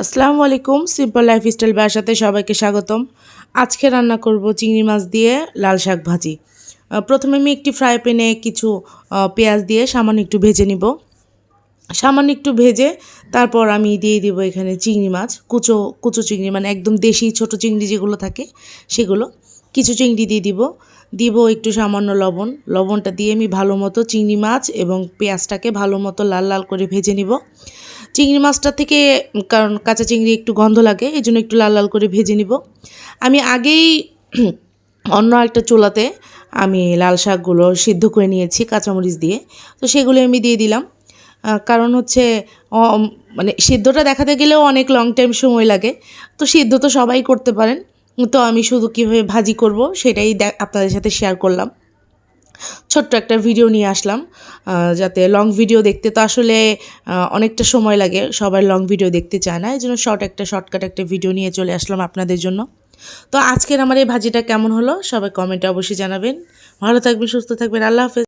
আসসালামু আলাইকুম, simple lifestyle বাসাতে সবাইকে স্বাগতম। আজকে রান্না করব চিংড়ি মাছ দিয়ে লাল শাক ভাজি। প্রথমে আমি একটি ফ্রাই প্যানে কিছু পেঁয়াজ দিয়ে সামান্য একটু ভেজে নিব। সামান্য একটু ভেজে তারপর আমি দিয়ে দিব এখানে চিংড়ি মাছ, কুচো কুচো চিংড়ি, মানে একদম দেশি ছোট চিংড়ি যেগুলো থাকে সেগুলো। কিছু চিংড়ি দিয়ে দিব একটু সামান্য লবণটা দিয়ে আমি ভালো মতো চিংড়ি মাছ এবং পেঁয়াজটাকে ভালো মতো লাল লাল করে ভেজে নিব। চিংড়ি মাছটা থেকে, কারণ কাঁচা চিংড়ি একটু গন্ধ লাগে, এই জন্য একটু লাল লাল করে ভেজে নিব। আমি আগেই অন্য একটা চুলাতে আমি লাল শাকগুলো সিদ্ধ করে নিয়েছি কাঁচামরিচ দিয়ে, তো সেগুলো আমি দিয়ে দিলাম। কারণ হচ্ছে মানে সিদ্ধটা দেখাতে গেলেও অনেক লং টাইম সময় লাগে, তো সিদ্ধ তো সবাই করতে পারেন, তো আমি শুধু কীভাবে ভাজি করব সেটাই আপনাদের সাথে শেয়ার করলাম। ছোট্ট একটা ভিডিও নিয়ে আসলাম, যাতে লং ভিডিও দেখতে তো আসলে অনেকটা সময় লাগে, সবাই লং ভিডিও দেখতে চায় না, এই জন্য শর্টকাট একটা ভিডিও নিয়ে চলে আসলাম আপনাদের জন্য। তো আজকের আমার এই ভাজিটা কেমন হলো সবাই কমেন্টে অবশ্যই জানাবেন। ভালো থাকবেন, সুস্থ থাকবেন, আল্লাহ হাফেজ।